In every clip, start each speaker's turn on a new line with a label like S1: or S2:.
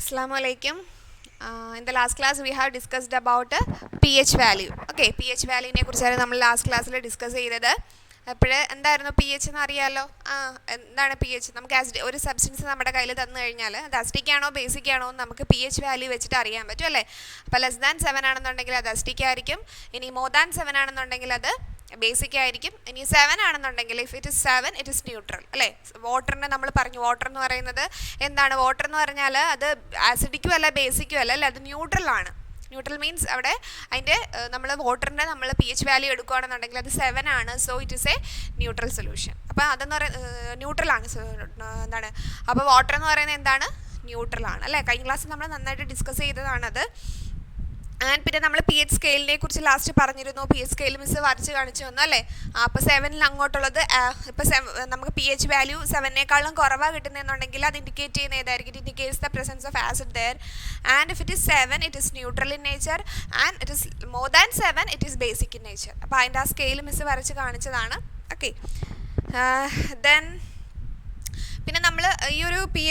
S1: Assalamu Alaikum. In the last class we have discussed about pH value. Okay, pH value ne kurichara nammal last class il discuss cheyidathu. Apple endaayirunnu pH ennu ariyallo. Endana pH? Namukku acid oru substance nammade kayil thannu kazhinjal adu acidic aano basic aano namukku pH value vechittu ariyan pattum alle. Appo less than 7 aanennundengil adu acidic aayirikkum. Ini more than 7 aanennundengil adu basic ആയിരിക്കും. ഇനി 7 ആണെന്നുണ്ടെങ്കിൽ if it is 7 it is neutral അല്ലേ. വാട്ടറിനെ നമ്മൾ പറഞ്ഞു, water എന്ന് പറയുന്നത് എന്താണ്? Water എന്ന് പറഞ്ഞാൽ അത് ആസിഡിക്കും അല്ല ബേസിക്കും അല്ല, അത് ന്യൂട്രൽ ആണ്. ന്യൂട്രൽ മീൻസ് അവിടെ അതിൻ്റെ നമ്മൾ വാട്ടറിൻ്റെ നമ്മൾ പി എച്ച് വാല്യൂ എടുക്കുകയാണെന്നുണ്ടെങ്കിൽ അത് 7 ആണ്. So it is A neutral solution. അപ്പോൾ അതെന്ന് പറയുന്നത് ന്യൂട്രലാണ്. എന്താണ് അപ്പോൾ വാട്ടർ എന്ന് പറയുന്നത് എന്താണ്? ന്യൂട്രൽ ആണ് അല്ലേ. കഴിഞ്ഞ ക്ലാസ്സിൽ നമ്മൾ നന്നായിട്ട് ഡിസ്കസ് ചെയ്തതാണത്. ആൻഡ് പിന്നെ നമ്മൾ പി എച്ച് സ്കെയിലിനെ കുറിച്ച് ലാസ്റ്റ് പറഞ്ഞിരുന്നു. പി എച്ച് സ്കെയിൽ മിസ് വരച്ച് കാണിച്ചു തന്നു അല്ലേ. അപ്പോൾ 7 അങ്ങോട്ടുള്ളത് ഇപ്പോൾ നമുക്ക് പി എച്ച് വാല്യൂ 7നേക്കാളും കുറവാണ് കിട്ടുന്നതെന്നുണ്ടെങ്കിൽ അത് ഇൻഡിക്കേറ്റ് ചെയ്യുന്ന ഏതായിരിക്കും? It indicates the presence of acid there. And if it is 7 it is neutral in nature and it is more than 7 it is basic in nature. അപ്പോൾ അതിൻ്റെ ആ സ്കെയിൽ മിസ് വരച്ച് കാണിച്ചതാണ്. Okay, then പിന്നെ നമ്മൾ ഈ ഒരു P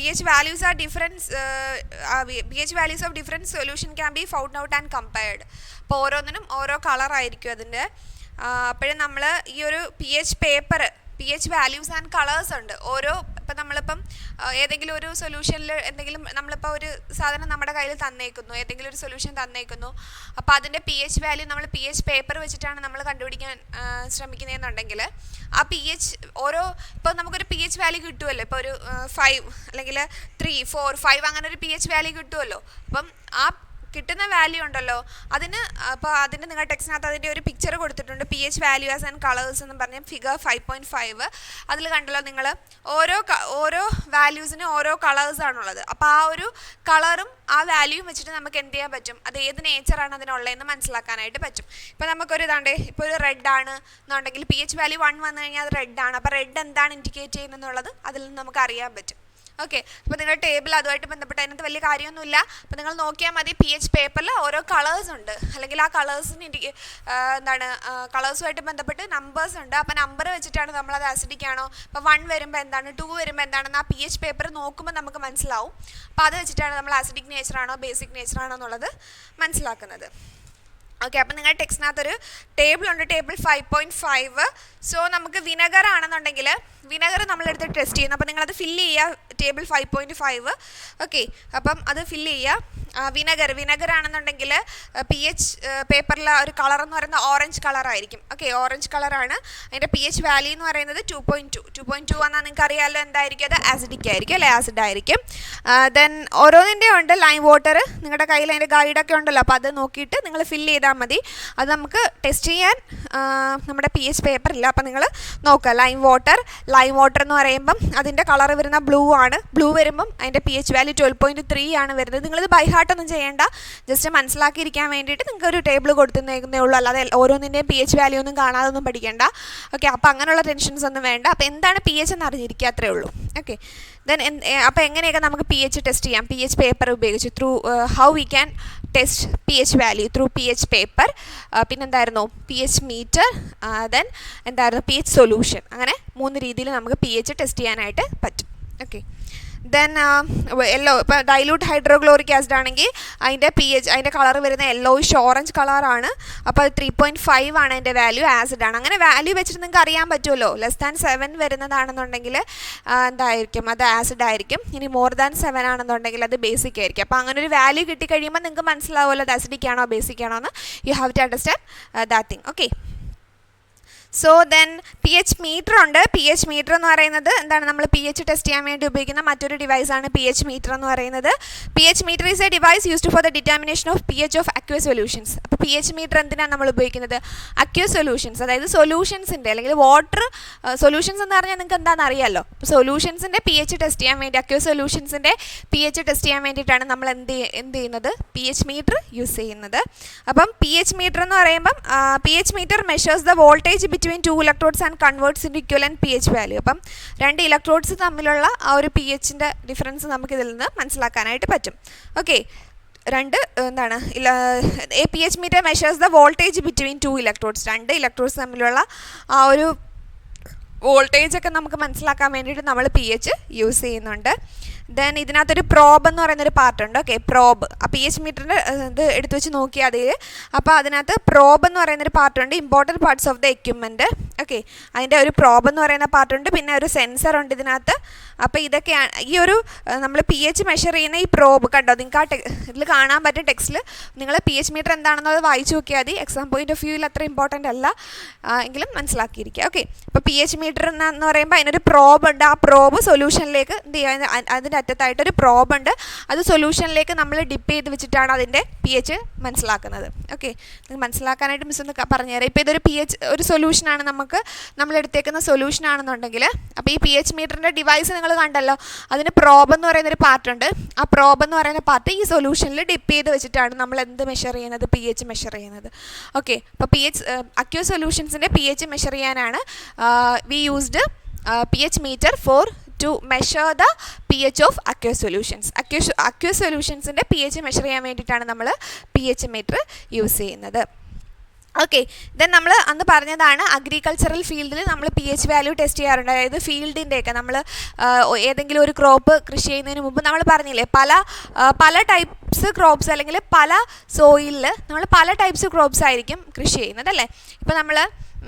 S1: H values R difference P H values of different solution can be found out and compared. അപ്പോൾ ഓരോന്നിനും ഓരോ കളറായിരിക്കും അതിൻ്റെ. അപ്പോഴും നമ്മൾ ഈ ഒരു P H paper P H values and colours ഉണ്ട്. ഓരോ ഇപ്പം നമ്മളിപ്പം ഏതെങ്കിലും ഒരു സൊല്യൂഷനിൽ എന്തെങ്കിലും നമ്മളിപ്പോൾ ഒരു സാധനം നമ്മുടെ കയ്യിൽ തന്നേക്കുന്നു, ഏതെങ്കിലും ഒരു സൊല്യൂഷൻ തന്നേക്കുന്നു. അപ്പോൾ അതിൻ്റെ പി എച്ച് വാല്യൂ നമ്മൾ പി എച്ച് പേപ്പർ വെച്ചിട്ടാണ് നമ്മൾ കണ്ടുപിടിക്കാൻ ശ്രമിക്കുന്നതെന്നുണ്ടെങ്കിൽ ആ പി എച്ച് ഓരോ ഇപ്പോൾ നമുക്കൊരു പി എച്ച് വാല്യൂ കിട്ടുമല്ലോ. ഇപ്പോൾ ഒരു 5 അല്ലെങ്കിൽ 3, 4, 5 അങ്ങനെ ഒരു പി എച്ച് വാല്യൂ കിട്ടുമല്ലോ. അപ്പം ആ കിട്ടുന്ന വാല്യൂ ഉണ്ടല്ലോ അതിന് അപ്പോൾ അതിൻ്റെ നിങ്ങളുടെ ടെക്സ്റ്റിനകത്ത് അതിൻ്റെ ഒരു പിക്ചർ കൊടുത്തിട്ടുണ്ട്. P H values and colours എന്ന് പറഞ്ഞ ഫിഗർ 5.5 അതിൽ കണ്ടല്ലോ നിങ്ങൾ. ഓരോ വാല്യൂസിന് ഓരോ കളേഴ്സാണുള്ളത്. അപ്പോൾ ആ ഒരു കളറും ആ വാല്യൂയും വെച്ചിട്ട് നമുക്ക് എന്ത് ചെയ്യാൻ പറ്റും? അത് ഏത് നേച്ചറാണ് അതിനുള്ളതെന്ന് മനസ്സിലാക്കാനായിട്ട് പറ്റും. ഇപ്പോൾ നമുക്കൊരു ഇതാണ്ട് ഇപ്പോൾ ഒരു റെഡ് ആണ് എന്നുണ്ടെങ്കിൽ പി എച്ച് വാല്യൂ 1 വന്നു കഴിഞ്ഞാൽ അത് റെഡ് ആണ്. അപ്പോൾ റെഡ് എന്താണ് ഇൻഡിക്കേറ്റ് ചെയ്യുന്നതെന്നുള്ളത് അതിൽ നിന്ന് നമുക്ക് അറിയാൻ പറ്റും. ഓക്കെ, അപ്പോൾ നിങ്ങളുടെ ടേബിൾ അതുമായിട്ട് ബന്ധപ്പെട്ട് അതിനകത്ത് വലിയ കാര്യമൊന്നുമില്ല. അപ്പോൾ നിങ്ങൾ നോക്കിയാൽ മതി. പി എച്ച് പേപ്പറിൽ ഓരോ കളേഴ്സ് ഉണ്ട്, അല്ലെങ്കിൽ ആ കളേഴ്സിന് എന്താണ് കളേഴ്സുമായിട്ട് ബന്ധപ്പെട്ട് നമ്പേഴ്സ് ഉണ്ട്. അപ്പോൾ നമ്പർ വെച്ചിട്ടാണ് നമ്മളത് ആസിഡിക് ആണോ, ഇപ്പോൾ 1 വരുമ്പോൾ എന്താണ്, 2 വരുമ്പോൾ എന്താണെന്ന് ആ പി എച്ച് പേപ്പർ നോക്കുമ്പോൾ നമുക്ക് മനസ്സിലാവും. അപ്പോൾ അത് വെച്ചിട്ടാണ് നമ്മൾ ആസിഡിക് നേച്ചറാണോ ബേസിക് നേച്ചറാണോ എന്നുള്ളത് മനസ്സിലാക്കുന്നത്. ഓക്കെ, അപ്പം നിങ്ങളുടെ ടെക്സ്റ്റിനകത്തൊരു ടേബിളുണ്ട്, ടേബിൾ 5.5. സോ നമുക്ക് വിനെഗർ ആണെന്നുണ്ടെങ്കിൽ വിനെഗർ നമ്മളെടുത്ത് ടെസ്റ്റ് ചെയ്യുന്നു. അപ്പോൾ നിങ്ങളത് ഫില്ല് ചെയ്യുക, ടേബിൾ 5.5. ഓക്കെ, അപ്പം അത് ഫില്ല് ചെയ്യുക. വിനെഗർ ആണെന്നുണ്ടെങ്കിൽ പി എച്ച് പേപ്പറിൽ ഒരു കളർ എന്ന് പറയുന്നത് ഓറഞ്ച് കളറായിരിക്കും. ഓക്കെ, ഓറഞ്ച് കളറാണ്. അതിൻ്റെ പി എച്ച് വാല്യൂ എന്ന് പറയുന്നത് 2.2 എന്നാൽ നിങ്ങൾക്ക് അറിയാമല്ലോ എന്തായിരിക്കും? അത് ആസിഡിക് ആയിരിക്കും അല്ലേ, ആസിഡ് ആയിരിക്കും. ദെൻ ഓരോന്നിൻ്റെ ഉണ്ട് ലൈം വാട്ടർ. നിങ്ങളുടെ കയ്യിൽ അതിൻ്റെ ഗൈഡൊക്കെ ഉണ്ടല്ലോ, അപ്പോൾ അത് നോക്കിയിട്ട് നിങ്ങൾ ഫില്ല് ചെയ്താൽ മതി. അത് നമുക്ക് ടെസ്റ്റ് ചെയ്യാൻ നമ്മുടെ പി എച്ച് പേപ്പറില്ല. അപ്പോൾ നിങ്ങൾ നോക്കുക ലൈം വാട്ടർ എന്ന് പറയുമ്പം അതിൻ്റെ കളർ വരുന്ന ബ്ലൂ ആണ്. ബ്ലൂ വരുമ്പം അതിൻ്റെ പി എച്ച് വാല്യൂ 12.3 ആണ് വരുന്നത്. നിങ്ങളിത് ബൈ ഹാർട്ടൊന്നും ചെയ്യേണ്ട, ജസ്റ്റ് മനസ്സിലാക്കിയിരിക്കാൻ വേണ്ടിയിട്ട് നിങ്ങൾക്ക് ഒരു ടേബിൾ കൊടുത്തുന്നേ ഉള്ളൂ. അല്ലാതെ ഓരോന്നിൻ്റെയും പി എച്ച് വാല്യൂ ഒന്നും കാണാതൊന്നും പഠിക്കേണ്ട. ഓക്കെ, അപ്പോൾ അങ്ങനെയുള്ള ടെൻഷൻസ് ഒന്നും വേണ്ട. അപ്പോൾ എന്താണ് പി എച്ച് എന്ന് അറിഞ്ഞിരിക്കുക, അത്രേ ഉള്ളൂ. ഓക്കെ, ദെൻ അപ്പോൾ എങ്ങനെയൊക്കെ നമുക്ക് പി എച്ച് ടെസ്റ്റ് ചെയ്യാം? പി എച്ച് പേപ്പർ ഉപയോഗിച്ച് through how we can test P H value through P H paper. പിന്നെന്തായിരുന്നു? പി എച്ച് മീറ്റർ, ദെൻ എന്തായിരുന്നു? P H solution. അങ്ങനെ 3 രീതിയിൽ നമുക്ക് പി എച്ച് ടെസ്റ്റ് ചെയ്യാനായിട്ട് പറ്റും. ഓക്കെ, ദെൻ ഇപ്പോൾ ഡൈലൂട്ട് ഹൈഡ്രോക്ലോറിക് ആസിഡ് ആണെങ്കിൽ അതിൻ്റെ പി എച്ച് അതിൻ്റെ കളർ വരുന്ന യെല്ലോയിഷ് ഓറഞ്ച് കളറാണ്. അപ്പോൾ അത് 3.5 ആണ് അതിൻ്റെ വാല്യൂ, ആസിഡാണ്. അങ്ങനെ വാല്യൂ വെച്ചിട്ട് നിങ്ങൾക്ക് അറിയാൻ പറ്റുമല്ലോ. ലെസ് ദാൻ 7 വരുന്നതാണെന്നുണ്ടെങ്കിൽ എന്തായിരിക്കും? അത് ആസിഡ് ആയിരിക്കും. ഇനി മോർ ദാൻ 7 ആണെന്നുണ്ടെങ്കിൽ അത് ബേസിക് ആയിരിക്കും. അപ്പോൾ അങ്ങനെ ഒരു വാല്യൂ കിട്ടിക്കഴിയുമ്പോൾ നിങ്ങൾക്ക് മനസ്സിലാവുമല്ലോ അത് ആസിഡിക് ആണോ ബേസിക് ആണോ എന്ന്. You have to understand that thing. Okay, so then P H meter ഉണ്ട്. പി എച്ച് മീറ്റർ എന്ന് പറയുന്നത് എന്താണ്? നമ്മൾ പി എച്ച് ടെസ്റ്റ് ചെയ്യാൻ വേണ്ടി ഉപയോഗിക്കുന്ന മറ്റൊരു ഡിവൈസാണ് പി എച്ച് മീറ്റർ എന്ന് പറയുന്നത്. P H metre is A device used for the determination of P H of aqueous solutions. അപ്പോൾ പി എച്ച് മീറ്റർ എന്തിനാണ് നമ്മൾ ഉപയോഗിക്കുന്നത്? അക്വസ് സൊല്യൂഷൻസ്, അതായത് സൊല്യൂഷൻസിൻ്റെ അല്ലെങ്കിൽ വാട്ടർ സൊല്യൂഷൻസ് എന്ന് പറഞ്ഞാൽ നിങ്ങൾക്ക് എന്താണെന്ന് അറിയാമല്ലോ. അപ്പോൾ സൊല്യൂഷൻസിൻ്റെ പി എച്ച് ടെസ്റ്റ് ചെയ്യാൻ വേണ്ടി, അക്വസ് സൊല്യൂഷൻസിൻ്റെ പി എച്ച് ടെസ്റ്റ് ചെയ്യാൻ വേണ്ടിയിട്ടാണ് നമ്മൾ എന്ത് ചെയ്യുന്നത്? പി എച്ച് മീറ്റർ യൂസ് ചെയ്യുന്നത്. അപ്പം പി എച്ച് മീറ്റർ എന്ന് പറയുമ്പം P H meter measures the voltage between 2 electrodes and converts into equivalent pH value. അപ്പം 2 ഇലക്ട്രോഡ്സ് തമ്മിലുള്ള ആ ഒരു പി എച്ചിൻ്റെ ഡിഫറൻസ് നമുക്ക് ഇതിൽ നിന്ന് മനസ്സിലാക്കാനായിട്ട് പറ്റും. ഓക്കെ, എന്താണ് a P H meter measures the voltage between 2 electrodes. 2 electrodes തമ്മിലുള്ള ആ ഒരു വോൾട്ടേജ് ഒക്കെ നമുക്ക് മനസ്സിലാക്കാൻ വേണ്ടിയിട്ട് നമ്മൾ പി എച്ച് യൂസ് ചെയ്യുന്നുണ്ട്. ദെൻ ഇതിനകത്തൊരു പ്രോബ് എന്ന് പറയുന്നൊരു പാർട്ടുണ്ട്. Okay, probe. ആ പി എച്ച് മീറ്ററിൻ്റെ ഇത് എടുത്തു വെച്ച് നോക്കിയാൽ അതിൽ അപ്പോൾ അതിനകത്ത് പ്രോബ് എന്ന് പറയുന്നൊരു പാർട്ടുണ്ട്. Important parts of the equipment. Okay, അതിൻ്റെ ഒരു പ്രോബ് എന്ന് പറയുന്ന പാർട്ടുണ്ട്. പിന്നെ ഒരു സെൻസർ ഉണ്ട് ഇതിനകത്ത്. അപ്പോൾ ഇതൊക്കെയാണ് ഈ ഒരു നമ്മൾ പി എച്ച് മെഷർ ചെയ്യുന്ന ഈ പ്രോബ്. കണ്ടോ, നിങ്ങൾക്ക് ആ ഇതിൽ കാണാൻ പറ്റും ടെക്സ്റ്റിൽ. നിങ്ങൾ പി എച്ച് മീറ്റർ എന്താണെന്നത് വായിച്ചു നോക്കിയാൽ മതി. എക്സാം പോയിന്റ് ഓഫ് വ്യൂവിൽ അത്ര ഇമ്പോർട്ടൻ്റ് അല്ല എങ്കിലും മനസ്സിലാക്കിയിരിക്കുക. ഓക്കെ, അപ്പോൾ പി എച്ച് മീറ്റർ എന്ന് പറയുമ്പോൾ അതിനൊരു പ്രോബ് ഉണ്ട്. ആ പ്രോബ് സൊല്യൂഷനിലേക്ക് എന്ത് ചെയ്യുക, അതിൻ്റെ അറ്റത്തായിട്ടൊരു പ്രോബ് ഉണ്ട്. അത് സൊല്യൂഷനിലേക്ക് നമ്മൾ ഡിപ്പ് ചെയ്ത് വെച്ചിട്ടാണ് അതിൻ്റെ പി എച്ച് മനസ്സിലാക്കുന്നത്. ഓക്കെ, നിങ്ങൾക്ക് മനസ്സിലാക്കാനായിട്ട് മിസ് ഒന്ന് പറഞ്ഞുതരാം. ഇപ്പോൾ ഇതൊരു പി എച്ച് ഒരു സൊല്യൂഷനാണ്, നമ്മൾ എടുത്തേക്കുന്ന സൊല്യൂഷൻ ആണെന്നുണ്ടെങ്കിൽ അപ്പോൾ ഈ പി എച്ച് മീറ്ററിൻ്റെ ഡിവൈസ് നിങ്ങൾ കണ്ടല്ലോ, അതിന് പ്രോബ് എന്ന് പറയുന്നൊരു പാർട്ടുണ്ട്. ആ പ്രോബ് എന്ന് പറയുന്ന പാർട്ട് ഈ സൊല്യൂഷനിൽ ഡിപ്പ് ചെയ്ത് വെച്ചിട്ടാണ് നമ്മൾ എന്ത് മെഷർ ചെയ്യുന്നത്, പി എച്ച് മെഷർ ചെയ്യുന്നത്. ഓക്കെ, അപ്പോൾ പി എച്ച് അക്യൂസ് സൊല്യൂഷൻസിൻ്റെ പി എച്ച് മെഷർ ചെയ്യാനാണ് we used P H meter for to measure the P H of aqueous solutions. Aqueous സൊല്യൂഷൻസിൻ്റെ പി എച്ച് മെഷർ ചെയ്യാൻ വേണ്ടിയിട്ടാണ് നമ്മൾ പി എച്ച് മീറ്റർ യൂസ് ചെയ്യുന്നത്. Okay, then നമ്മൾ അന്ന് പറഞ്ഞതാണ് അഗ്രികൾച്ചറൽ ഫീൽഡിൽ നമ്മൾ പി എച്ച് വാല്യൂ ടെസ്റ്റ് ചെയ്യാറുണ്ട്. അതായത് ഫീൽഡിൻ്റെയൊക്കെ നമ്മൾ ഏതെങ്കിലും ഒരു ക്രോപ്പ് കൃഷി ചെയ്യുന്നതിന് മുമ്പ് നമ്മൾ പറഞ്ഞില്ലേ, പല ടൈപ്സ് ക്രോപ്സ് അല്ലെങ്കിൽ പല സോയിലിൽ നമ്മൾ പല ടൈപ്സ് ക്രോപ്സ് ആയിരിക്കും കൃഷി ചെയ്യുന്നത് അല്ലേ. ഇപ്പോൾ നമ്മൾ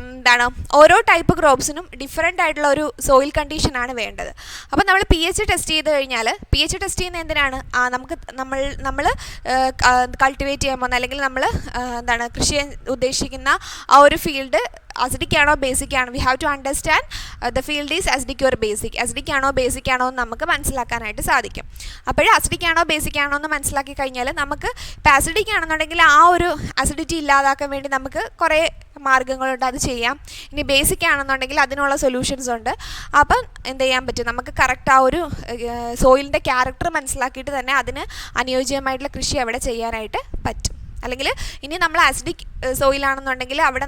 S1: എന്താണ് ഓരോ ടൈപ്പ് ക്രോപ്സിനും ഡിഫറെൻ്റ് ആയിട്ടുള്ള ഒരു സോയിൽ കണ്ടീഷനാണ് വേണ്ടത്. അപ്പോൾ നമ്മൾ പി എച്ച് ടെസ്റ്റ് ചെയ്ത് കഴിഞ്ഞാൽ, പി എച്ച് ടെസ്റ്റ് ചെയ്യുന്നത് എന്തിനാണ്, നമ്മൾ കൾട്ടിവേറ്റ് ചെയ്യാൻ പോകുന്ന അല്ലെങ്കിൽ നമ്മൾ എന്താണ് കൃഷി ചെയ്യാൻ ഉദ്ദേശിക്കുന്ന ആ ഒരു ഫീൽഡ് അസിഡിക് ആണോ ബേസിക് ആണോ. We have to understand the field is acidic or basic. Acidic ആണോ ബേസിക് ആണോ എന്ന് നമുക്ക് മനസ്സിലാക്കാനായിട്ട് സാധിക്കും. അപ്പോൾ അസിഡിക് ആണോ ബേസിക് ആണോ എന്ന് മനസ്സിലാക്കി കഴിഞ്ഞാൽ നമുക്ക് ഇപ്പോൾ അസിഡിക് ആണെന്നുണ്ടെങ്കിൽ ആ ഒരു അസിഡിറ്റി ഇല്ലാതാക്കാൻ വേണ്ടി നമുക്ക് കുറേ മാർഗ്ഗങ്ങളുണ്ട്, അത് ചെയ്യാം. ഇനി ബേസിക് ആണെന്നുണ്ടെങ്കിൽ അതിനുള്ള സൊല്യൂഷൻസ് ഉണ്ട്. അപ്പം എന്ത് ചെയ്യാൻ പറ്റും, നമുക്ക് കറക്റ്റ് ആ ഒരു സോയിലിൻ്റെ ക്യാരക്ടർ മനസ്സിലാക്കിയിട്ട് തന്നെ അതിന് അനുയോജ്യമായിട്ടുള്ള കൃഷി അവിടെ ചെയ്യാനായിട്ട് പറ്റും. അല്ലെങ്കിൽ ഇനി നമ്മൾ ആസിഡിക് സോയിലാണെന്നുണ്ടെങ്കിൽ അവിടെ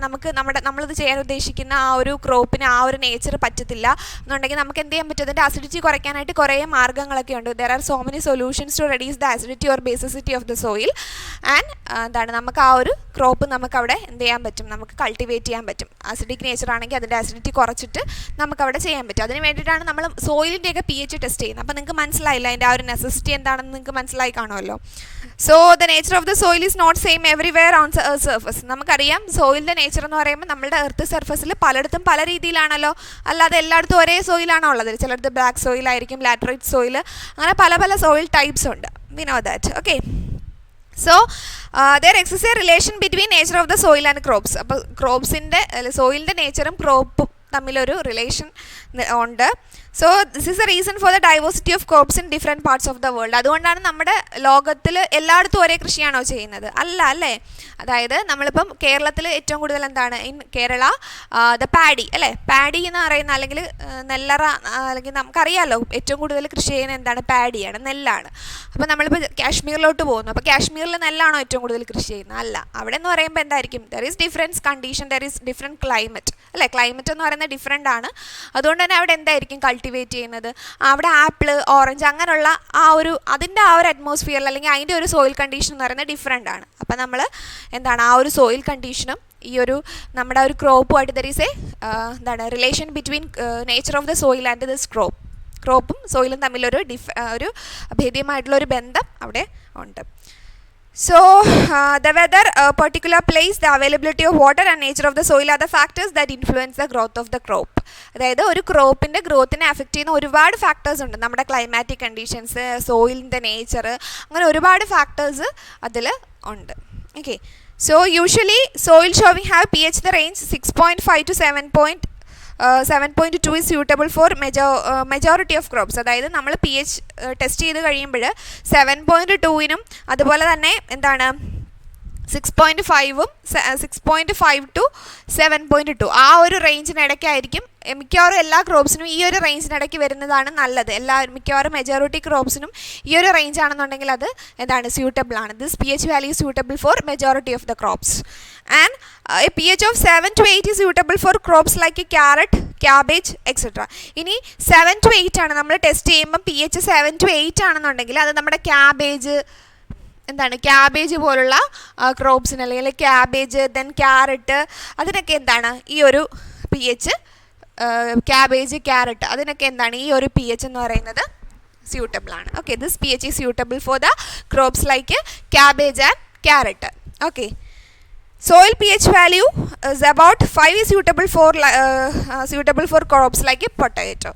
S1: നമ്മളിത് ചെയ്യാൻ ഉദ്ദേശിക്കുന്ന ആ ഒരു ക്രോപ്പിന് ആ ഒരു നേച്ചർ പറ്റത്തില്ല എന്നുണ്ടെങ്കിൽ നമുക്ക് എന്ത് ചെയ്യാൻ പറ്റും, അതിൻ്റെ അസിഡിറ്റി കുറയ്ക്കാനായിട്ട് കുറേ മാർഗ്ഗങ്ങളൊക്കെ ഉണ്ട്. There are so many solutions to reduce the acidity or basicity of the soil. And എന്താണ് നമുക്ക് ആ ഒരു ക്രോപ്പ് നമുക്ക് അവിടെ എന്ത് ചെയ്യാൻ പറ്റും, നമുക്ക് കൾട്ടിവേറ്റ് ചെയ്യാൻ പറ്റും. അസിഡിക് നേച്ചർ ആണെങ്കിൽ അതിൻ്റെ അസിഡിറ്റി കുറച്ചിട്ട് നമുക്കവിടെ ചെയ്യാൻ പറ്റും. അതിന് വേണ്ടിയിട്ടാണ് നമ്മൾ സോയിലിൻ്റെയൊക്കെ പി എച്ച് ടെസ്റ്റ് ചെയ്യുന്നത്. അപ്പോൾ നിങ്ങൾക്ക് മനസ്സിലായില്ല അതിൻ്റെ ആ ഒരു നെസസിറ്റി എന്താണെന്ന് നിങ്ങൾക്ക് മനസ്സിലായി കാണുമല്ലോ. So the nature of the soil is not same everywhere on surface. നമുക്കറിയാം സോയിലിൻ്റെ നേച്ചർ എന്ന് പറയുമ്പോൾ നമ്മുടെ എർത്ത് സർഫസിൽ പലയിടത്തും പല രീതിയിലാണല്ലോ, അല്ലാതെ എല്ലായിടത്തും ഒരേ സോയിലാണോ ഉള്ളത്. ചിലടത്ത് ബ്ലാക്ക് സോയിലായിരിക്കും, ലാറ്ററൈറ്റ് സോയിൽ, അങ്ങനെ പല പല സോയിൽ ടൈപ്സ് ഉണ്ട്. We know that. Okay, so there exists a relation between nature of the soil and crops. അപ്പോൾ ക്രോപ്സിൻ്റെ സോയിലിൻ്റെ നേച്ചറും ക്രോപ്പും തമ്മിലൊരു റിലേഷൻ ഉണ്ട്. So this is A reason for the diversity of crops in different parts of the world. അതുകൊണ്ടാണ് നമ്മുടെ ലോകത്തിൽ എല്ലായിടത്തും ഒരേ കൃഷിയാണോ ചെയ്യുന്നത്? അല്ല അല്ലേ. അതായത് നമ്മളിപ്പം കേരളത്തിൽ ഏറ്റവും കൂടുതൽ എന്താണ് ഇൻ കേരള ദ പാഡി അല്ലേ. പാഡി എന്ന് പറയുന്ന അല്ലെങ്കിൽ നെല്ലറ അല്ലെങ്കിൽ നമുക്കറിയാമല്ലോ ഏറ്റവും കൂടുതൽ കൃഷി ചെയ്യുന്നത് എന്താണ്, പാഡിയാണ്, നെല്ലാണ്. അപ്പോൾ നമ്മളിപ്പോൾ കാശ്മീരിലോട്ട് പോകുന്നു. അപ്പോൾ കാശ്മീരിൽ നെല്ലാണോ ഏറ്റവും കൂടുതൽ കൃഷി ചെയ്യുന്നത്? അല്ല. അവിടെ എന്ന് പറയുമ്പോൾ എന്തായിരിക്കും, there is difference condition, there is different climate അല്ലേ. ക്ലൈമറ്റ് എന്ന് പറയുന്നത് ഡിഫറെൻ്റ് ആണ്. അതുകൊണ്ട് തന്നെ അവിടെ എന്തായിരിക്കും കൾട്ടിവേറ്റ് ചെയ്യുന്നത്, അവിടെ ആപ്പിൾ, ഓറഞ്ച് അങ്ങനെയുള്ള അതിൻ്റെ ആ ഒരു അറ്റ്മോസ്ഫിയറിൽ അല്ലെങ്കിൽ അതിൻ്റെ ഒരു സോയിൽ കണ്ടീഷൻ എന്ന് പറയുന്നത് ഡിഫറെൻ്റ് ആണ്. അപ്പം നമ്മൾ എന്താണ് ആ ഒരു സോയിൽ കണ്ടീഷനും ഈ ഒരു നമ്മുടെ ഒരു ക്രോപ്പുമായിട്ട് ദർ ഈസ് എന്താണ് relation between nature of the soil and this ക്രോപ്പും സോയിലും തമ്മിലൊരു ഒരു ഭേദ്യമായിട്ടുള്ളൊരു ബന്ധം അവിടെ ഉണ്ട്. So the weather, particular place, the availability of water and nature of the soil are the factors that influence the growth of the crop. അതായത് ഒരു ക്രോപ്പിൻ്റെ ഗ്രോത്തിനെ affect ചെയ്യുന്ന ഒരുപാട് ഫാക്ടേഴ്സ് ഉണ്ട്. നമ്മുടെ ക്ലൈമാറ്റിക് കണ്ടീഷൻസ്, സോയിലിൻ്റെ നേച്ചർ, അങ്ങനെ ഒരുപാട് ഫാക്ടേഴ്സ് അതിൽ ഉണ്ട്. Okay, so usually soil showing have P H the range 6.5 to 7.2 is suitable for majority of crops. അതായത് നമ്മൾ പി എച്ച് ടെസ്റ്റ് ചെയ്ത് കഴിയുമ്പോൾ 7.2നും അതുപോലെ തന്നെ എന്താണ് 6.5ഉം 6.5 to 7.2 ആ ഒരു റേഞ്ചിനിടയ്ക്കായിരിക്കും മിക്കവാറും എല്ലാ ക്രോപ്സിനും ഈ ഒരു റേഞ്ചിനിടയ്ക്ക് വരുന്നതാണ് നല്ലത്. മിക്കവാറും മെജോറിറ്റി ക്രോപ്സിനും ഈ ഒരു റേഞ്ച് ആണെന്നുണ്ടെങ്കിൽ അത് എന്താണ് സ്യൂട്ടബിൾ ആണ്. This P H value suitable for majority of the crops. And A P H of 7 to 8 is suitable for crops like carrot, cabbage etcetera. ഇനി 7 to 8 ആണ് നമ്മൾ ടെസ്റ്റ് ചെയ്യുമ്പം പി എച്ച് 7 to 8 ആണെന്നുണ്ടെങ്കിൽ അത് നമ്മുടെ ക്യാബേജ് പോലുള്ള ക്രോപ്സിന് അല്ലെങ്കിൽ ക്യാബേജ്, ദെൻ ക്യാരറ്റ്, അതിനൊക്കെ എന്താണ് ഈ ഒരു പി എച്ച്, ക്യാബേജ്, ക്യാരറ്റ് അതിനൊക്കെ എന്താണ് ഈ ഒരു പി എച്ച് എന്ന് പറയുന്നത് suitable ആണ്. Okay, this pH is suitable for the crops like cabbage and carrot. Okay. Soil pH value is about 5 is suitable for crops like potato.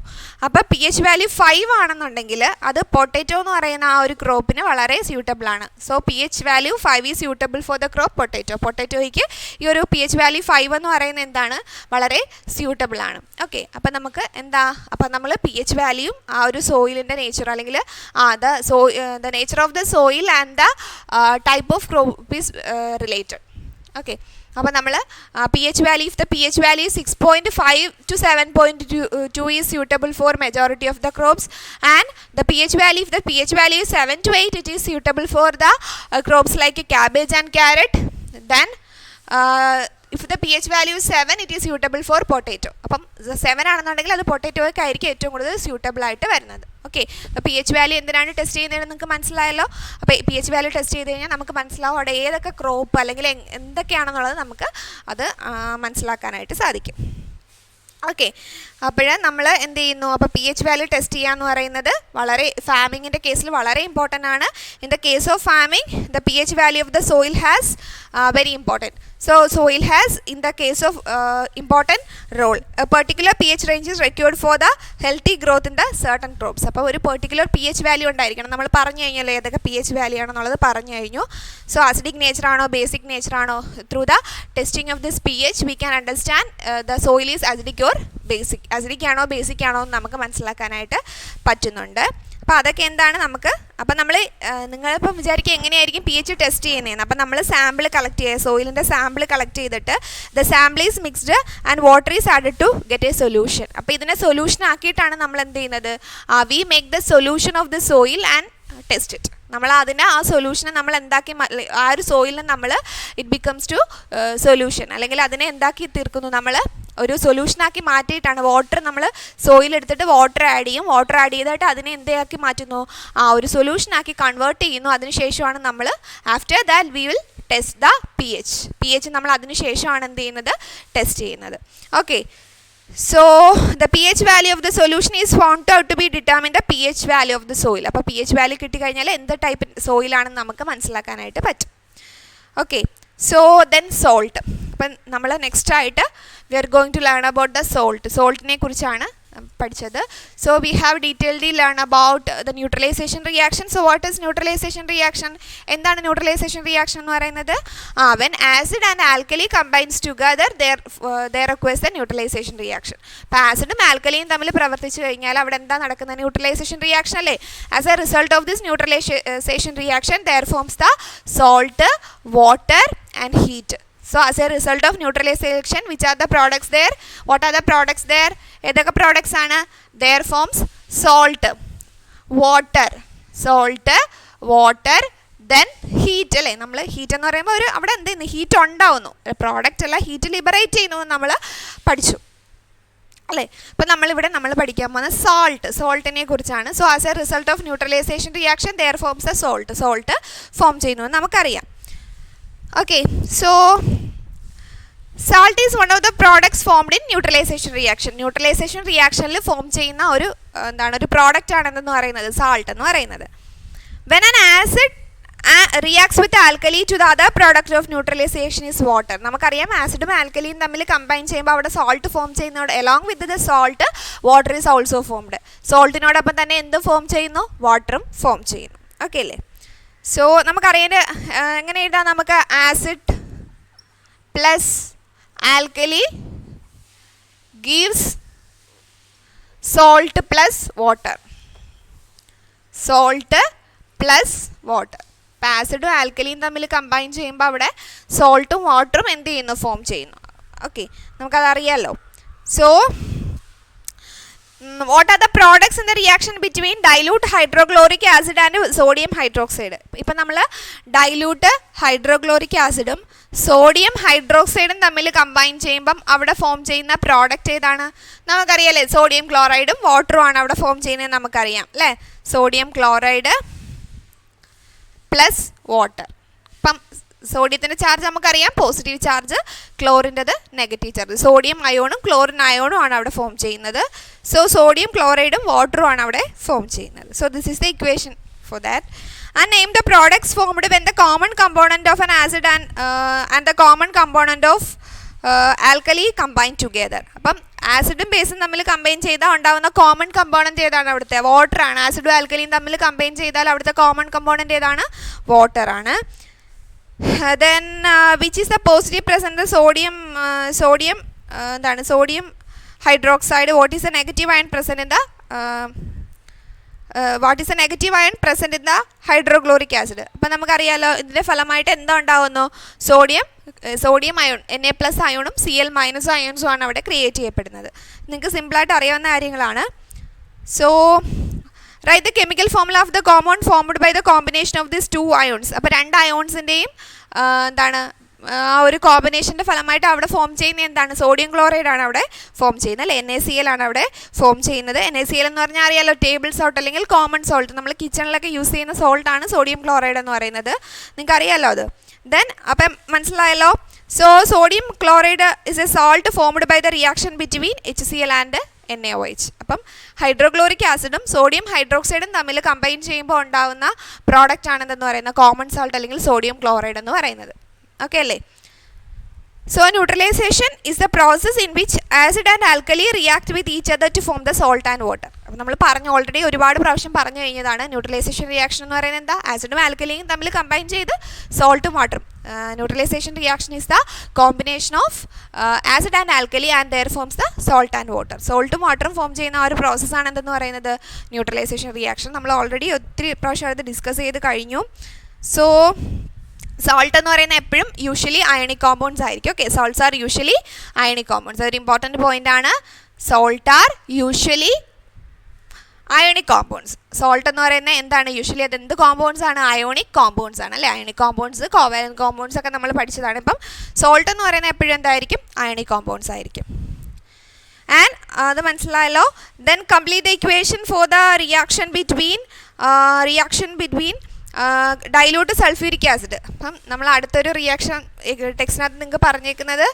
S1: അപ്പോൾ P H value 5 ആണെന്നുണ്ടെങ്കിൽ അത് പൊട്ടാറ്റോ എന്ന് പറയുന്ന ആ ഒരു ക്രോപ്പിന് വളരെ സ്യൂട്ടബിൾ ആണ്. So P H value 5 is suitable for the crop potato. പൊട്ടാറ്റോയ്ക്ക് ഈ ഒരു പി എച്ച് വാല്യൂ 5 എന്ന് പറയുന്നത് എന്താണ്, വളരെ സ്യൂട്ടബിൾ ആണ്. ഓക്കെ, അപ്പം നമുക്ക് എന്താ, അപ്പം നമ്മൾ പി എച്ച് വാല്യൂയും ആ ഒരു സോയിലിൻ്റെ നേച്ചർ അല്ലെങ്കിൽ the nature of the soil and the type of crop is related. Okay, അപ്പോൾ നമ്മൾ P H value, if the P H value 6.5 to 7.2 is suitable for majority of the crops, and the pH value, if the pH value is 7 to 8, it is suitable for the crops like cabbage and carrot. Then if the pH value is 7, it is suitable for potato. അപ്പം 7 ആണെന്നുണ്ടെങ്കിൽ അത് പൊട്ടാറ്റോയ്ക്ക് ആയിരിക്കും ഏറ്റവും കൂടുതൽ suitable ആയിട്ട് വരുന്നത്. Okay, അപ്പോൾ P H value എന്തിനാണ് ടെസ്റ്റ് ചെയ്യുന്നതെന്ന് നിങ്ങൾക്ക് മനസ്സിലായല്ലോ. അപ്പോൾ പി എച്ച് വാല്യൂ ടെസ്റ്റ് ചെയ്ത് കഴിഞ്ഞാൽ നമുക്ക് മനസ്സിലാവും അവിടെ ഏതൊക്കെ ക്രോപ്പ് അല്ലെങ്കിൽ എന്തൊക്കെയാണെന്നുള്ളത് നമുക്ക് അത് മനസ്സിലാക്കാനായിട്ട് സാധിക്കും. ഓക്കെ, അപ്പോൾ നമ്മൾ എന്ത് ചെയ്യുന്നു, അപ്പോൾ പി എച്ച് വാല്യൂ ടെസ്റ്റ് ചെയ്യുക എന്ന് പറയുന്നത് വളരെ ഫാമിങ്ങിൻ്റെ കേസിൽ വളരെ ഇമ്പോർട്ടൻ്റ് ആണ്. In the case of farming, the P H value of the soil has very important. So soil has in the case of important role. A particular pH range is required for the healthy growth in the certain crops. അപ്പോൾ ഒരു particular P H value ഉണ്ടായിരിക്കണം. നമ്മൾ പറഞ്ഞു കഴിഞ്ഞാൽ ഏതൊക്കെ P H value ആണെന്നുള്ളത് പറഞ്ഞു കഴിഞ്ഞു. സോ അസിഡിക് നേച്ചർ ആണോ ബേസിക് നേച്ചർ ആണോ, through the testing of this P H we can understand the soil is acidic or basic. Acidic ആണോ ബേസിക് ആണോ എന്ന് നമുക്ക് മനസ്സിലാക്കാനായിട്ട് പറ്റുന്നുണ്ട്. അപ്പോൾ അതൊക്കെ എന്താണ് നമുക്ക്, അപ്പം നമ്മൾ നിങ്ങളിപ്പം വിചാരിക്കുക എങ്ങനെയായിരിക്കും പി എച്ച് ടെസ്റ്റ് ചെയ്യുന്നതെന്ന്. അപ്പം നമ്മൾ സാമ്പിൾ കളക്ട് ചെയ്യുക, സോയിലിൻ്റെ സാമ്പിൾ കളക്ട് ചെയ്തിട്ട് the sample is mixed and water is added to get a solution. അപ്പോൾ ഇതിനെ സൊല്യൂഷൻ ആക്കിയിട്ടാണ് നമ്മൾ എന്ത് ചെയ്യുന്നത്, we make the solution of the soil and test it. നമ്മൾ അതിനെ ആ സൊല്യൂഷനെ നമ്മൾ എന്താക്കി, ആ ഒരു സോയിലിനെ നമ്മൾ ഇറ്റ് ബിക്കംസ് ടു സൊല്യൂഷൻ, അല്ലെങ്കിൽ അതിനെ എന്താക്കി തീർക്കുന്നു, നമ്മൾ ഒരു സൊല്യൂഷനാക്കി മാറ്റിയിട്ടാണ്. വാട്ടർ നമ്മൾ സോയിൽ എടുത്തിട്ട് വാട്ടർ ആഡ് ചെയ്യും, വാട്ടർ ആഡ് ചെയ്തിട്ട് അതിനെ എന്താക്കി മാറ്റുന്നു, ആ ഒരു സൊല്യൂഷനാക്കി കൺവേർട്ട് ചെയ്യുന്നു. അതിനുശേഷമാണ് നമ്മൾ after that we will test the P H നമ്മൾ അതിനുശേഷമാണ് എന്ത് ചെയ്യുന്നത്, ടെസ്റ്റ് ചെയ്യുന്നത്. Okay, so the pH value of the solution is found out to be determine the pH value of the soil. അപ്പോൾ പി എച്ച് വാല്യൂ കിട്ടിക്കഴിഞ്ഞാൽ എന്ത് type സോയിലാണെന്ന് നമുക്ക് മനസ്സിലാക്കാനായിട്ട് പറ്റും. Okay, so then salt. അപ്പം നമ്മൾ നെക്സ്റ്റ് ആയിട്ട് we are going to learn about the സോൾട്ടിനെ കുറിച്ചാണ് പഠിച്ചത്. So we have detailed learn about the neutralisation reaction. So what is neutralisation reaction? എന്താണ് ന്യൂട്രലൈസേഷൻ റിയാക്ഷൻ എന്ന് പറയുന്നത്? When acid and alkali combines together there requires the neutralisation reaction. അപ്പോൾ ആസിഡും ആൽക്കലിയും തമ്മിൽ പ്രവർത്തിച്ചു കഴിഞ്ഞാൽ അവിടെ എന്താ നടക്കുന്നത്, ന്യൂട്രലൈസേഷൻ റിയാക്ഷൻ അല്ലേ. As a result of this neutralisation reaction there forms the salt, water and heat. So as a result of neutralization, which are the products there? What are the products there? ഏതൊക്കെ products ആണ്? There forms salt, water, then heat അല്ലേ. നമ്മൾ heat എന്ന് പറയുമ്പോൾ ഒരു അവിടെ എന്ത് ചെയ്യുന്നു, ഹീറ്റ് ഉണ്ടാവുന്നു. പ്രോഡക്റ്റ് അല്ല, ഹീറ്റ് ലിബറേറ്റ് ചെയ്യുന്നു നമ്മൾ പഠിച്ചു അല്ലേ. അപ്പം നമ്മൾ പഠിക്കാൻ പോകുന്ന സോൾട്ടിനെ കുറിച്ചാണ്. So as a result of neutralisation reaction there forms a salt form ചെയ്യുന്നു എന്ന് നമുക്കറിയാം. Okay, so salt is one of the products formed in neutralization reaction. Neutralization reaction form ചെയ്യുന്ന ഒരു പ്രോഡക്റ്റ് ആണെന്ന് പറയുന്നത് സാൾട്ട് എന്ന് പറയുന്നത്. When an acid reacts with alkali to the other product of neutralization is water. നമുക്കറിയാം ആസിഡും ആൽക്കലിയും തമ്മിൽ കമ്പൈൻ ചെയ്യുമ്പോൾ അവിടെ സോൾട്ട് ഫോം ചെയ്യുന്നതോട് along with the salt water is also formed. സോൾട്ടിനോടൊപ്പം തന്നെ എന്ത് ഫോം ചെയ്യുന്നു, വാട്ടറും ഫോം ചെയ്യുന്നു. ഓക്കെ അല്ലേ. സോ നമുക്കറിയേണ്ട എങ്ങനെ എഴുതാം, നമുക്ക് acid plus alkali gives salt plus water. അപ്പം ആസിഡും ആൽക്കലിയും തമ്മിൽ കമ്പൈൻ ചെയ്യുമ്പോൾ അവിടെ സോൾട്ടും വാട്ടറും എന്ത് ചെയ്യുന്നു, ഫോം ചെയ്യുന്നു. ഓക്കെ, നമുക്കതറിയാമല്ലോ. So what are the products in the reaction between dilute hydrochloric acid and sodium hydroxide? ഇപ്പം നമ്മൾ ഡൈല്യൂട്ട് ഹൈഡ്രോക്ലോറിക് ആസിഡും സോഡിയം ഹൈഡ്രോക്സൈഡും തമ്മിൽ കമ്പൈൻ ചെയ്യുമ്പം അവിടെ ഫോം ചെയ്യുന്ന പ്രോഡക്റ്റ് ഏതാണ് നമുക്കറിയാമല്ലേ. സോഡിയം ക്ലോറൈഡും വാട്ടറും ആണ് അവിടെ ഫോം ചെയ്യുന്നത് നമുക്കറിയാം അല്ലേ. Sodium chloride plus water. അപ്പം സോഡിയത്തിൻ്റെ ചാർജ് നമുക്കറിയാം, പോസിറ്റീവ് ചാർജ്, ക്ലോറിൻ്റെത് നെഗറ്റീവ് ചാർജ്. സോഡിയം അയോണും ക്ലോറിൻ അയോണും ആണ് അവിടെ ഫോം ചെയ്യുന്നത്. സോ സോഡിയം ക്ലോറൈഡും വാട്ടറും ആണ് അവിടെ ഫോം ചെയ്യുന്നത്. So this is the equation for that. And name the products formed when the common component of an acid and the common component of alkali combine together. അപ്പം ആസിഡും ബേസും തമ്മിൽ combine ചെയ്താൽ ഉണ്ടാകുന്ന common component ഏതാണ്? അവിടുത്തെ വാട്ടറാണ്. ആസിഡും ആൽക്കലിയും തമ്മിൽ കമ്പൈൻ ചെയ്താൽ അവിടുത്തെ കോമൺ കമ്പോണൻറ്റ് ഏതാണ്? വാട്ടറാണ്. Then which is the positive present? The sodium എന്താണ്? sodium hydroxide. What is the negative ion present in the hydrochloric acid? അപ്പം നമുക്കറിയാമല്ലോ ഇതിൻ്റെ ഫലമായിട്ട് എന്താ ഉണ്ടാകുന്നു? സോഡിയം അയോൺ Na+ അയോണും Cl- അയോൺസും ആണ് അവിടെ ക്രിയേറ്റ് ചെയ്യപ്പെടുന്നത്. നിങ്ങൾക്ക് സിമ്പിളായിട്ട് അറിയാവുന്ന കാര്യങ്ങളാണ്. So write the chemical formula of the compound formed by the combination of this 2 ions. അപ്പോൾ 2 അയോൺസിൻ്റെയും എന്താണ് ആ ഒരു കോമ്പിനേഷൻ്റെ ഫലമായിട്ട് അവിടെ ഫോം ചെയ്യുന്ന എന്താണ്? സോഡിയം ക്ലോറൈഡ് ആണ് അവിടെ ഫോം ചെയ്യുന്നത്, അല്ലേ? NaCl ആണ് അവിടെ ഫോം ചെയ്യുന്നത്. NaCl എന്ന് പറഞ്ഞാൽ അറിയാലോ, ടേബിൾ സോൾട്ട് അല്ലെങ്കിൽ കോമൺ സോൾട്ട്, നമ്മൾ കിച്ചണിലൊക്കെ യൂസ് ചെയ്യുന്ന സോൾട്ടാണ് സോഡിയം ക്ലോറൈഡ് എന്ന് പറയുന്നത്. നിങ്ങൾക്ക് അറിയാമല്ലോ അത്. ദെൻ അപ്പം മനസ്സിലായല്ലോ. So sodium chloride is a salt formed by the reaction between HCl and NaOH. അപ്പം ഹൈഡ്രോക്ലോറിക് ആസിഡും സോഡിയം ഹൈഡ്രോക്സൈഡും തമ്മിൽ കമ്പൈൻ ചെയ്യുമ്പോൾ ഉണ്ടാകുന്ന പ്രോഡക്റ്റ് ആണെന്ന് പറയുന്നത് കോമൺ സോൾട്ട് അല്ലെങ്കിൽ സോഡിയം ക്ലോറൈഡ് എന്ന് പറയുന്നത്. ഓക്കെ അല്ലേ? So neutralization is the process in which acid and alkali react with each other to form the salt and water. അപ്പോൾ നമ്മൾ പറഞ്ഞു, ഓൾറെഡി ഒരുപാട് പ്രാവശ്യം പറഞ്ഞു കഴിഞ്ഞതാണ്. ന്യൂട്രലൈസേഷൻ റിയാക്ഷൻ എന്ന് പറയുന്നത് എന്താ? ആസിഡും ആൽക്കലിയും തമ്മിൽ കമ്പൈൻ ചെയ്ത് സോൾട്ടും വാട്ടറും. Neutralisation reaction is the combination of acid and alkali and there forms the salt and water. സോൾട്ടും വാട്ടറും ഫോം ചെയ്യുന്ന ആ ഒരു പ്രോസസ്സാണ് എന്തെന്ന് പറയുന്നത്? Neutralisation reaction. നമ്മൾ ഓൾറെഡി ഒത്തിരി പ്രാവശ്യം അത് ഡിസ്കസ് ചെയ്ത് കഴിഞ്ഞു. സോ സോൾട്ട് എന്ന് പറയുന്നത് എപ്പോഴും യൂഷ്വലി അയണിക് കോമ്പൗണ്ട്സ് ആയിരിക്കും. Okay, salts are usually ionic compounds. അതൊരു ഇമ്പോർട്ടൻറ്റ് പോയിന്റ് ആണ്. Salt are usually ionic compounds. Salt എന്ന് പറയുന്നത് എന്താണ്? യൂഷ്വലി അത് എന്ത് കോമ്പൗണ്ട്സ് ആണ്? അയോണിക് കോമ്പൗണ്ട്സ് ആണ്, അല്ലേ? അയണിക് കോമ്പൗണ്ട്സ്, കോവാലന്റ് കോമ്പൗണ്ട്സ് ഒക്കെ നമ്മൾ പഠിച്ചതാണ്. ഇപ്പം സോൾട്ട് എന്ന് പറയുന്നത് എപ്പോഴും എന്തായിരിക്കും? അയണിക് കോമ്പൗണ്ട്സ് ആയിരിക്കും. ആൻഡ് അത് മനസ്സിലായല്ലോ. Then complete the equation for the reaction between dilute sulphuric acid. അപ്പം നമ്മൾ അടുത്തൊരു റിയാക്ഷൻ ടെക്സ്റ്റിനകത്ത് നിങ്ങൾക്ക് പറഞ്ഞേക്കുന്നത്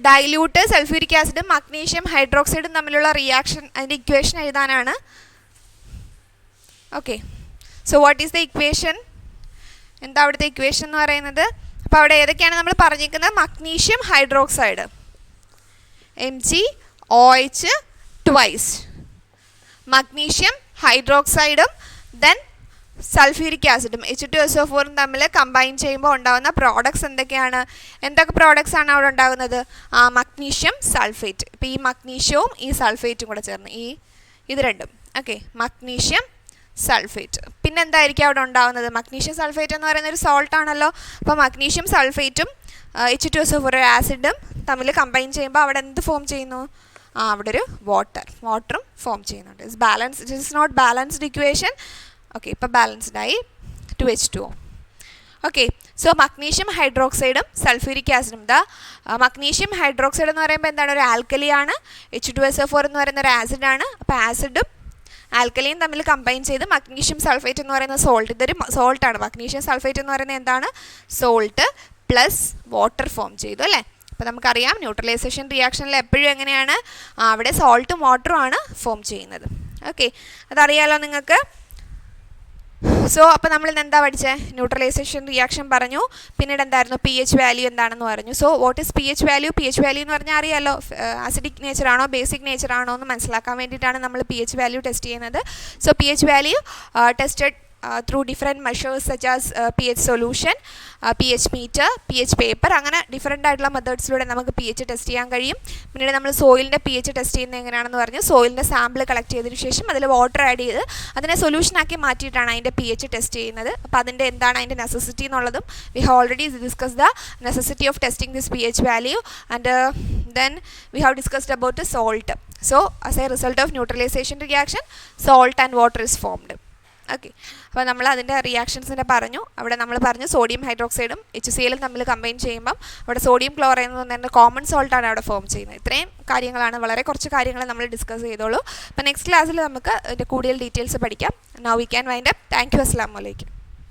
S1: ഡൈലൂട്ട് സൾഫ്യൂരിക് ആസിഡും മഗ്നീഷ്യം ഹൈഡ്രോക്സൈഡും തമ്മിലുള്ള റിയാക്ഷൻ, അതിൻ്റെ ഇക്വേഷൻ എഴുതാനാണ്. Okay, so what is the equation? എന്താ അവിടുത്തെ ഇക്വേഷൻ എന്ന് പറയുന്നത്? അപ്പോൾ അവിടെ ഏതൊക്കെയാണ് നമ്മൾ പറഞ്ഞേക്കുന്നത്? Magnesium hydroxide MgOH twice, magnesium ഹൈഡ്രോക്സൈഡും ദെൻ സൾഫ്യൂരിക് ആസിഡും H2SO4 തമ്മിൽ കമ്പൈൻ ചെയ്യുമ്പോൾ ഉണ്ടാകുന്ന പ്രോഡക്ട്സ് എന്തൊക്കെയാണ്? എന്തൊക്കെ പ്രോഡക്ട്സ് ആണ് അവിടെ ഉണ്ടാകുന്നത്? Magnesium sulphate. ഇപ്പോൾ ഈ മഗ്നീഷ്യവും ഈ സൾഫേറ്റും കൂടെ ചേർന്ന് ഇത് രണ്ടും. Okay, magnesium sulphate. പിന്നെ എന്തായിരിക്കും അവിടെ ഉണ്ടാകുന്നത്? മഗ്നീഷ്യം സൾഫേറ്റ് എന്ന് പറയുന്ന ഒരു സോൾട്ട് ആണല്ലോ. അപ്പോൾ മഗ്നീഷ്യം സൾഫേറ്റും H2SO4 ആസിഡും തമ്മിൽ കമ്പൈൻ ചെയ്യുമ്പോൾ അവിടെ എന്ത് ഫോം ചെയ്യുന്നു? അവിടെ ഒരു വാട്ടറും ഫോം ചെയ്യുന്നുണ്ട്. It is not balanced equation. Okay, ഇപ്പോൾ ബാലൻസ്ഡ് ആയി 2H2O. ഓക്കെ, സോ മഗ്നീഷ്യം ഹൈഡ്രോക്സൈഡും സൾഫ്യൂരിക് ആസിഡും. മഗ്നീഷ്യം ഹൈഡ്രോക്സൈഡ് എന്ന് പറയുമ്പോൾ എന്താണ്? ഒരു ആൽക്കലിയാണ്. H2SO4 എന്ന് പറയുന്ന ഒരു ആസിഡാണ്. അപ്പോൾ ആസിഡും ആൽക്കലിയും തമ്മിൽ കമ്പൈൻ ചെയ്ത് മഗ്നീഷ്യം സൾഫേറ്റ് എന്ന് പറയുന്ന സോൾട്ട്, ഇതൊരു സോൾട്ടാണ്. മഗ്നീഷ്യം സൾഫേറ്റ് എന്ന് പറയുന്നത് എന്താണ്? സോൾട്ട് പ്ലസ് വാട്ടർ ഫോം ചെയ്തു, അല്ലേ? അപ്പോൾ നമുക്കറിയാം ന്യൂട്രലൈസേഷൻ റിയാക്ഷനിൽ എപ്പോഴും എങ്ങനെയാണ്? അവിടെ സോൾട്ടും വാട്ടറും ആണ് ഫോം ചെയ്യുന്നത്. ഓക്കെ, അതറിയാലോ നിങ്ങൾക്ക്. സോ അപ്പോൾ നമ്മൾ ഇന്ന് എന്താ പഠിച്ചത്? ന്യൂട്രലൈസേഷൻ റിയാക്ഷൻ പറഞ്ഞു. പിന്നീട് എന്തായിരുന്നു? pH വാല്യൂ എന്താണെന്ന് പറഞ്ഞു. So what is pH value? pH value എന്ന് പറഞ്ഞാൽ അറിയാമല്ലോ, ആസിഡിക് നേച്ചർ ആണോ ബേസിക് നേച്ചർ ആണോ എന്ന് മനസ്സിലാക്കാൻ വേണ്ടിയിട്ടാണ് നമ്മൾ pH വാല്യൂ ടെസ്റ്റ് ചെയ്യുന്നത്. So pH value tested through different measures such as pH solution, pH meter, pH paper, അങ്ങനെ ഡിഫറെൻ്റ് ആയിട്ടുള്ള മെത്തേഡ്സിലൂടെ നമുക്ക് pH ടെസ്റ്റ് ചെയ്യാൻ കഴിയും. പിന്നീട് നമ്മൾ സോയിലിൻ്റെ pH ടെസ്റ്റ് ചെയ്യുന്നത് എങ്ങനെയാണെന്ന് പറഞ്ഞു. സോയിലിൻ്റെ സാമ്പിൾ കളക്ട് ചെയ്തതിന് ശേഷം അതിൽ വാട്ടർ ആഡ് ചെയ്ത് അതിനെ സൊല്യൂഷനാക്കി മാറ്റിയിട്ടാണ് അതിൻ്റെ pH ടെസ്റ്റ് ചെയ്യുന്നത്. അപ്പോൾ അതിൻ്റെ എന്താണ് അതിൻ്റെ നെസസിറ്റി എന്നുള്ളതും we have already discuss the necessity of testing this pH value and then we have discussed about the salt. So as a result of neutralization reaction, salt and water is formed. Okay, അപ്പോൾ നമ്മൾ അതിൻ്റെ റിയാക്ഷൻസിൻ്റെ പറഞ്ഞു. അവിടെ നമ്മൾ പറഞ്ഞു sodium ഹൈഡ്രോക്സൈഡും HCl തമ്മിൽ combine ചെയ്യുമ്പം അവിടെ സോഡിയം ക്ലോറൈഡ് എന്ന് പറയുന്ന കോമൺ സോൾട്ടാണ് അവിടെ ഫോം ചെയ്യുന്നത്. ഇത്രയും കാര്യങ്ങളാണ്, വളരെ കുറച്ച് കാര്യങ്ങൾ നമ്മൾ ഡിസ്കസ് ചെയ്തോളൂ. അപ്പോൾ നെക്സ്റ്റ് ക്ലാസ്സിൽ നമുക്ക് അതിൻ്റെ കൂടുതൽ ഡീറ്റെയിൽസ് പഠിക്കാം. Now we can wind up. Thank you. അസ്സലാമു അലൈക്കും.